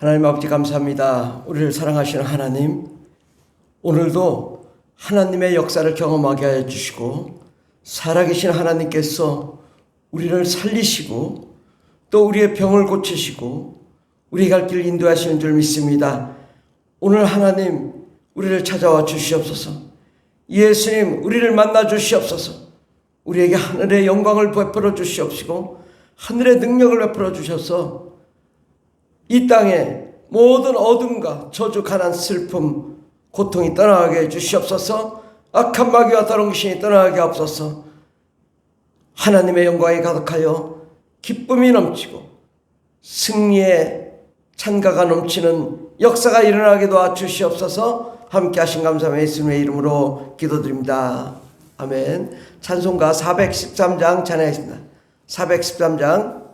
하나님 아버지 감사합니다. 우리를 사랑하시는 하나님, 오늘도 하나님의 역사를 경험하게 하여 주시고 살아계신 하나님께서 우리를 살리시고 또 우리의 병을 고치시고 우리 갈 길 인도하시는 줄 믿습니다. 오늘 하나님 우리를 찾아와 주시옵소서. 예수님 우리를 만나 주시옵소서. 우리에게 하늘의 영광을 베풀어 주시옵시고 하늘의 능력을 베풀어 주셔서 이 땅에 모든 어둠과 저주, 가난, 슬픔, 고통이 떠나게 해 주시옵소서. 악한 마귀와 더러운 귀신이 떠나게 하옵소서. 하나님의 영광이 가득하여 기쁨이 넘치고 승리의 찬가가 넘치는 역사가 일어나게 도와주시옵소서. 함께 하신 감사함에 예수님의 이름으로 기도드립니다. 아멘. 찬송가 413장 찬양하겠습니다. 413장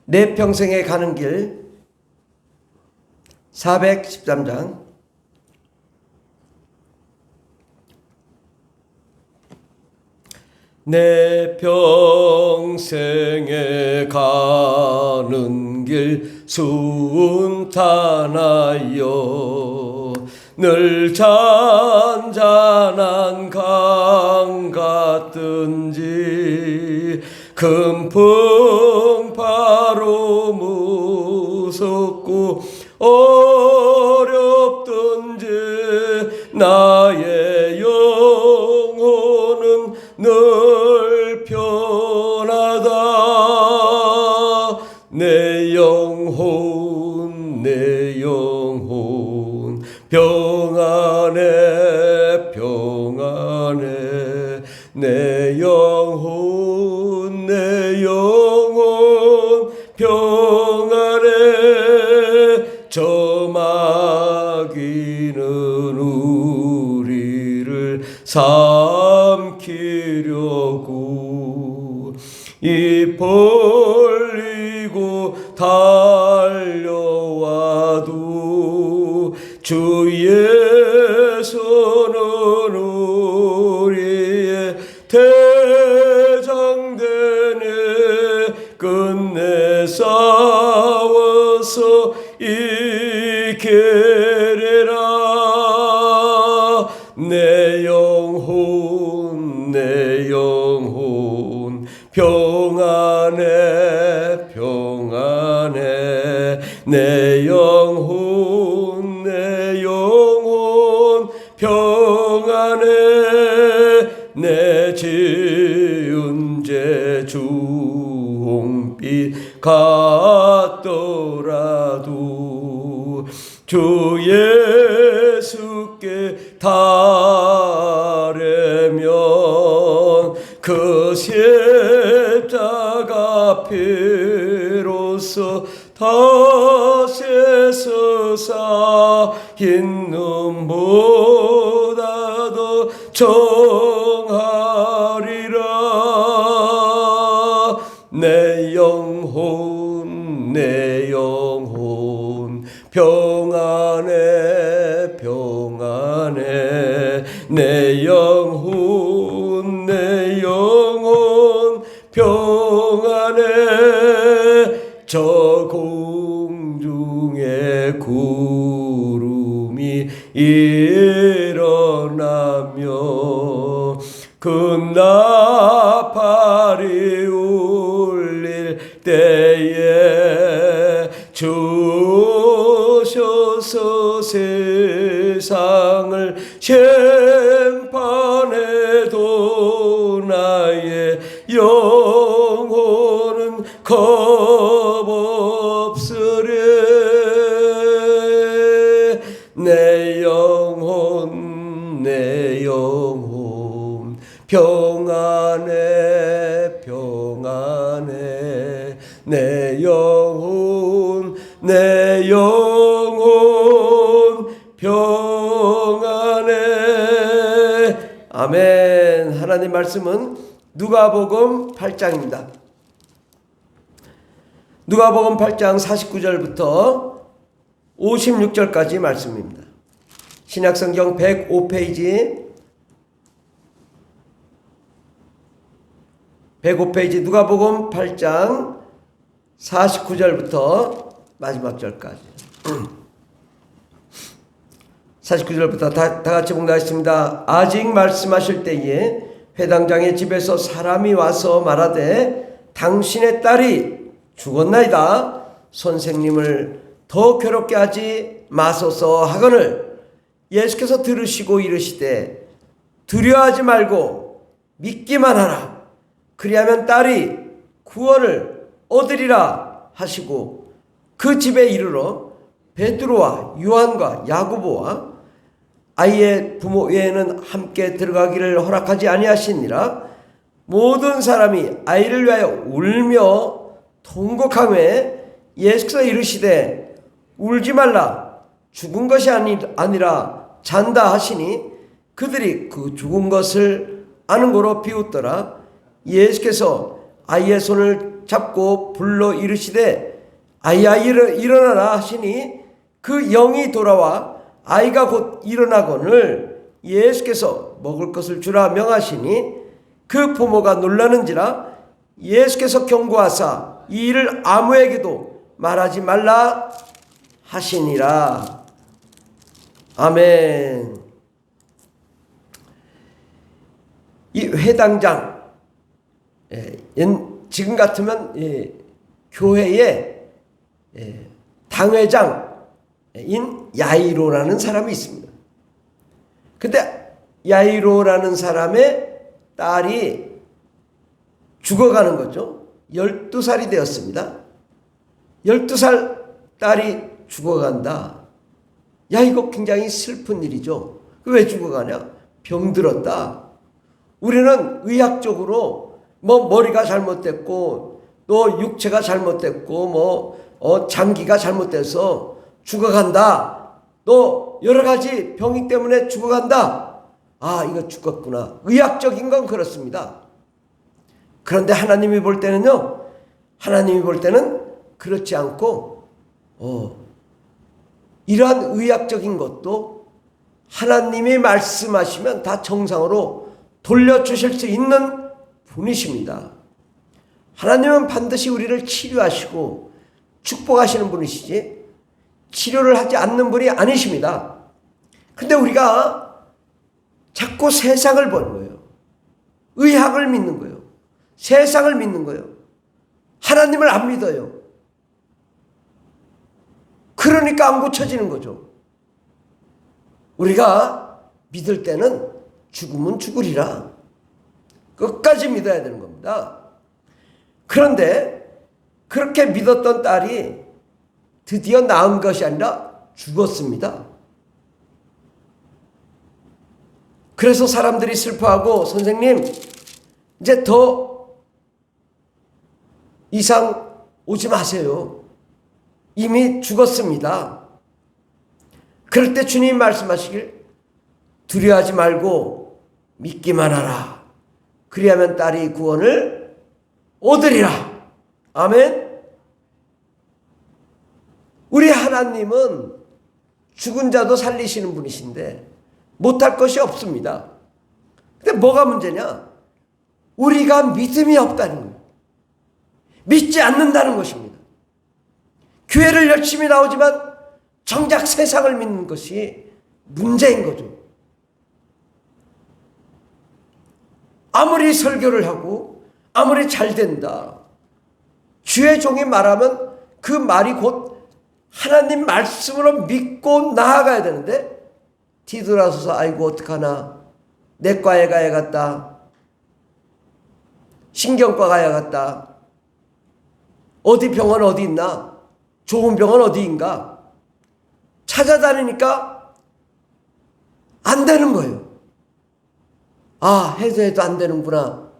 내 평생에 가는 길 413장 내 평생에 가는 길 순탄하여 늘 잔잔한 강 같든지 금풍 바로 무섭고 어렵든지 나의 영혼은 늘 편하다. 내 영혼 평안해 평안해. 내 영혼 평안해. 저 마귀는 우리를 삼키려고 입 벌리고 달려와도 주 예수는 우리의 대장되네. 끝내 싸워서 이기리라. 내 영혼 평안해 평안해. 내 영혼 평안해. 내 지은 죄 주홍빛 같더라도 주 예수께 달려면 그 십자가 피로써 다시 서사인 눈보다도 정하리라. 내 영혼 평안해 평안해. 내 영혼 평안해. 저 공중에 구름이 일어나며 그 나팔이 울릴 때에 주셔서 세상을 심판해도 나의 영혼은 겁없으리. 내 영혼 평안해 평안해. 내 영혼 평안해. 아멘. 하나님 말씀은 누가복음 8장입니다. 누가복음 8장 49절부터 56절까지 말씀입니다. 신약성경 105페이지 105페이지 누가복음 8장 49절부터 마지막 절까지. 49절부터 다 같이 봉독하겠습니다. 아직 말씀하실 때에 회당장의 집에서 사람이 와서 말하되 당신의 딸이 죽었나이다. 선생님을 더 괴롭게 하지 마소서 하거늘 예수께서 들으시고 이르시되 두려워하지 말고 믿기만 하라. 그리하면 딸이 구원을 얻으리라 하시고 그 집에 이르러 베드로와 요한과 야고보와 아이의 부모 외에는 함께 들어가기를 허락하지 아니하시니라. 모든 사람이 아이를 위하여 울며 통곡하며 예수께서 이르시되 울지 말라. 죽은 것이 아니라 잔다 하시니 그들이 그 죽은 것을 아는 거로 비웃더라. 예수께서 아이의 손을 잡고 불러 이르시되 아이야 일어나라 하시니 그 영이 돌아와 아이가 곧 일어나거늘 예수께서 먹을 것을 주라 명하시니 그 부모가 놀라는지라. 예수께서 경고하사 이 일을 아무에게도 말하지 말라 하시니라. 아멘. 이 회당장, 지금 같으면 교회의 당회장인 야이로라는 사람이 있습니다. 근데 야이로라는 사람의 딸이 죽어가는 거죠. 12살이 되었습니다. 12살 딸이 죽어간다. 야, 이거 굉장히 슬픈 일이죠. 왜 죽어가냐? 병들었다. 우리는 의학적으로 머리가 잘못됐고 또 육체가 잘못됐고 장기가 잘못돼서 죽어간다. 또 여러 가지 병이 때문에 죽어간다. 아, 이거 죽었구나. 의학적인 건 그렇습니다. 그런데 하나님이 볼 때는요. 하나님이 볼 때는 그렇지 않고 이러한 의학적인 것도 하나님이 말씀하시면 다 정상으로 돌려주실 수 있는 분이십니다. 하나님은 반드시 우리를 치료하시고 축복하시는 분이시지 치료를 하지 않는 분이 아니십니다. 근데 우리가 자꾸 세상을 보는 거예요. 의학을 믿는 거예요. 세상을 믿는 거예요. 하나님을 안 믿어요. 그러니까 안 고쳐지는 거죠. 우리가 믿을 때는 죽으면 죽으리라. 끝까지 믿어야 되는 겁니다. 그런데 그렇게 믿었던 딸이 드디어 나은 것이 아니라 죽었습니다. 그래서 사람들이 슬퍼하고 선생님 이제 더 이상 오지 마세요. 이미 죽었습니다. 그럴 때 주님 말씀하시길 두려워하지 말고 믿기만 하라. 그리하면 딸이 구원을 얻으리라. 아멘. 우리 하나님은 죽은 자도 살리시는 분이신데 못할 것이 없습니다. 근데 뭐가 문제냐? 우리가 믿음이 없다는 거예요. 믿지 않는다는 것입니다. 교회를 열심히 나오지만 정작 세상을 믿는 것이 문제인 거죠. 아무리 설교를 하고 아무리 잘 된다. 주의 종이 말하면 그 말이 곧 하나님 말씀으로 믿고 나아가야 되는데 뒤돌아서서 아이고 어떡하나 내과에 가야겠다. 신경과 가야겠다. 어디 병원 어디 있나? 좋은 병원 어디인가? 찾아다니니까 안 되는 거예요. 아, 해도 안 되는구나.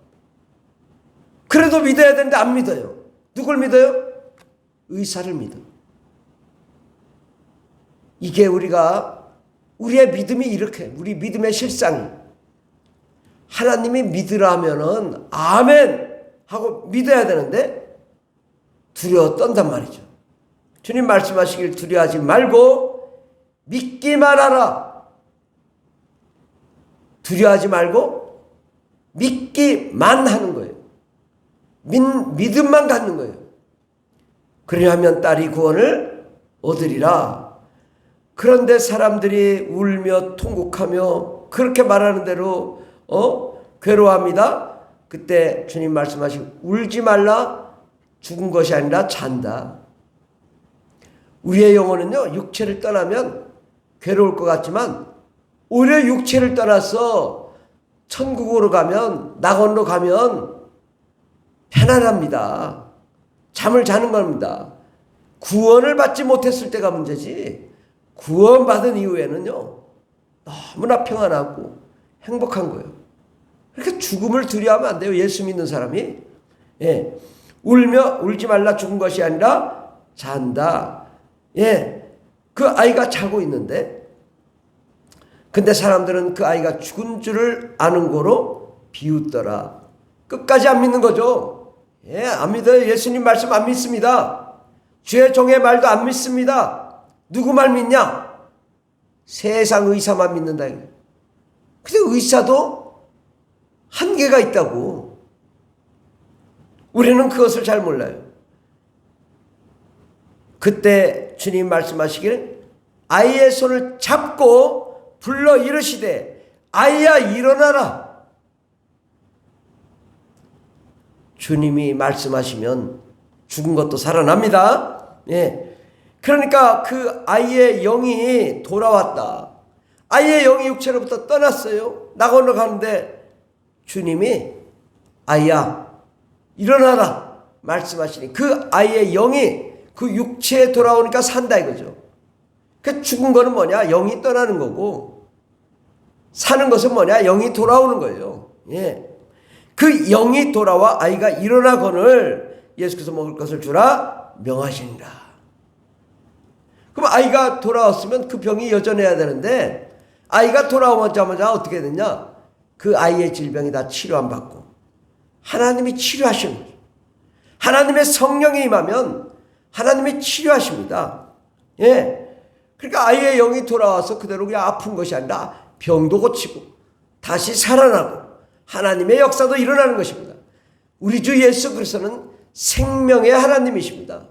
그래도 믿어야 되는데 안 믿어요. 누굴 믿어요? 의사를 믿어. 이게 우리의 믿음이 이렇게, 우리 믿음의 실상이 하나님이 믿으라면은 아멘 하고 믿어야 되는데 두려워 떤단 말이죠. 주님 말씀하시길 두려워하지 말고 믿기만 하라. 두려워하지 말고 믿기만 하는 거예요. 믿음만 갖는 거예요. 그리하면 딸이 구원을 얻으리라. 그런데 사람들이 울며 통곡하며 그렇게 말하는 대로 괴로워합니다. 그때 주님 말씀하시고 울지 말라. 죽은 것이 아니라 잔다. 우리의 영혼은요, 육체를 떠나면 괴로울 것 같지만 오히려 육체를 떠나서 천국으로 가면, 낙원으로 가면 편안합니다. 잠을 자는 겁니다. 구원을 받지 못했을 때가 문제지, 구원받은 이후에는요, 너무나 평안하고 행복한 거예요. 그러니까 죽음을 두려워하면 안 돼요. 예수 믿는 사람이. 예. 울지 말라. 죽은 것이 아니라 잔다. 예. 그 아이가 자고 있는데, 근데 사람들은 그 아이가 죽은 줄을 아는 거로 비웃더라. 끝까지 안 믿는 거죠. 예, 안 믿어요. 예수님 말씀 안 믿습니다. 주의 종의 말도 안 믿습니다. 누구 말 믿냐? 세상 의사만 믿는다. 근데 의사도 한계가 있다고. 우리는 그것을 잘 몰라요. 그때 주님 말씀하시기를 아이의 손을 잡고 불러 이르시되 아이야 일어나라. 주님이 말씀하시면 죽은 것도 살아납니다. 예. 그러니까 그 아이의 영이 돌아왔다. 아이의 영이 육체로부터 떠났어요. 낙원으로 가는데 주님이 아이야 일어나라 말씀하시니 그 아이의 영이 그 육체에 돌아오니까 산다 이거죠. 그 죽은 거는 뭐냐? 영이 떠나는 거고, 사는 것은 뭐냐? 영이 돌아오는 거예요. 예. 그 영이 돌아와 아이가 일어나거늘 예수께서 먹을 것을 주라 명하시니라. 그럼 아이가 돌아왔으면 그 병이 여전해야 되는데, 아이가 돌아오자마자 어떻게 됐냐? 그 아이의 질병이 다 치료 안 받고 하나님이 치료하시는 거죠. 하나님의 성령이 임하면 하나님이 치료하십니다. 예. 그러니까 아이의 영이 돌아와서 그대로 그냥 아픈 것이 아니라 병도 고치고 다시 살아나고 하나님의 역사도 일어나는 것입니다. 우리 주 예수 그리스도는 생명의 하나님이십니다.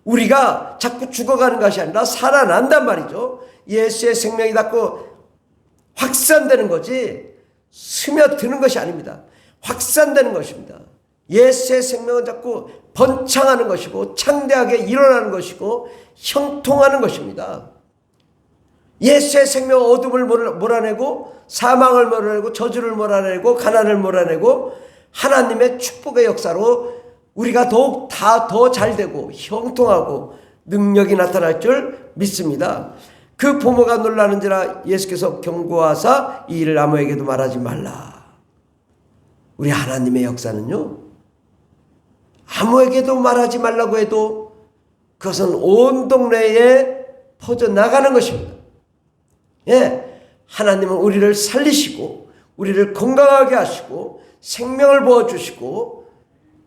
우리가 자꾸 죽어가는 것이 아니라 살아난단 말이죠. 예수의 생명이 자꾸 확산되는 거지 스며드는 것이 아닙니다. 확산되는 것입니다. 예수의 생명은 자꾸 번창하는 것이고 창대하게 일어나는 것이고 형통하는 것입니다. 예수의 생명은 어둠을 몰아내고 사망을 몰아내고 저주를 몰아내고 가난을 몰아내고 하나님의 축복의 역사로 우리가 더욱 더 잘되고 형통하고 능력이 나타날 줄 믿습니다. 그 부모가 놀라는지라 예수께서 경고하사 이 일을 아무에게도 말하지 말라. 우리 하나님의 역사는요, 아무에게도 말하지 말라고 해도 그것은 온 동네에 퍼져나가는 것입니다. 예, 하나님은 우리를 살리시고 우리를 건강하게 하시고 생명을 부어주시고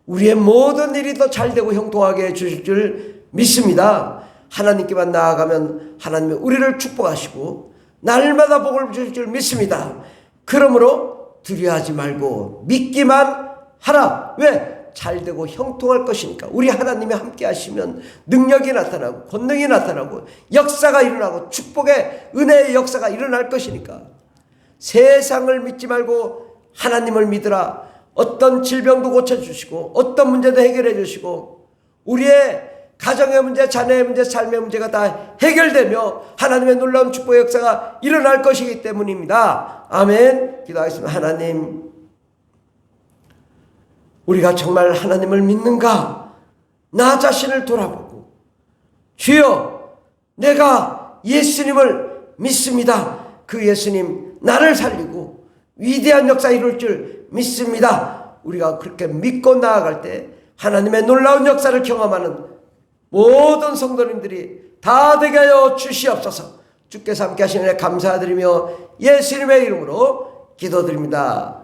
우리의 모든 일이 더 잘되고 형통하게 해주실 줄 믿습니다. 하나님께만 나아가면 하나님은 우리를 축복하시고 날마다 복을 주실 줄 믿습니다. 그러므로 두려워하지 말고 믿기만 하라. 왜? 잘되고 형통할 것이니까. 우리 하나님이 함께 하시면 능력이 나타나고 권능이 나타나고 역사가 일어나고 축복의 은혜의 역사가 일어날 것이니까. 세상을 믿지 말고 하나님을 믿으라. 어떤 질병도 고쳐주시고 어떤 문제도 해결해 주시고 우리의 가정의 문제, 자녀의 문제, 삶의 문제가 다 해결되며 하나님의 놀라운 축복의 역사가 일어날 것이기 때문입니다. 아멘. 기도하겠습니다. 하나님, 우리가 정말 하나님을 믿는가? 나 자신을 돌아보고 주여, 내가 예수님을 믿습니다. 그 예수님 나를 살리고 위대한 역사 이룰 줄 믿습니다. 우리가 그렇게 믿고 나아갈 때 하나님의 놀라운 역사를 경험하는 모든 성도님들이 다 되게 하여 주시옵소서. 주께서 함께 하시는 데 감사드리며 예수님의 이름으로 기도드립니다.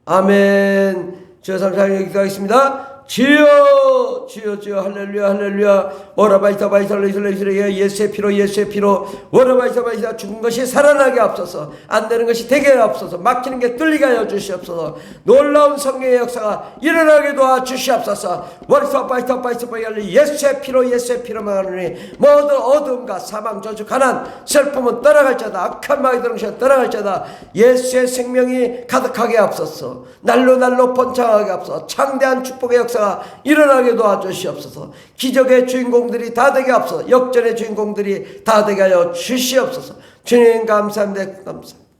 아멘. 주여 감사하며 기도하겠습니다. 주여 주여 주여 할렐루야 할렐루야 오라바이사바이살레이슬레이슬레 예수의 피로 예수의 피로 오라바이사바이사 죽은 것이 살아나게 앞서서 안 되는 것이 되게 앞서서 막히는 게 뚫리게 하여 주시옵소서 놀라운 성령의 역사가 일어나게 도와 주시옵소서 월사바이사바이사바이알리 예수의 피로 망하느니 모든 어둠과 사망 저주 가난 슬픔은 떠나갈자다 악한 마귀 들응시 떠나갈자다 예수의 생명이 가득하게 앞서서 날로 번창하게 앞서 창대한 축복의 역사가 일어나게 도와주시옵소서 기적의 주인공들이 다 되게 앞서 역전의 주인공들이 다 되게 하여 주시옵소서 주님 감사합니다 감사합니다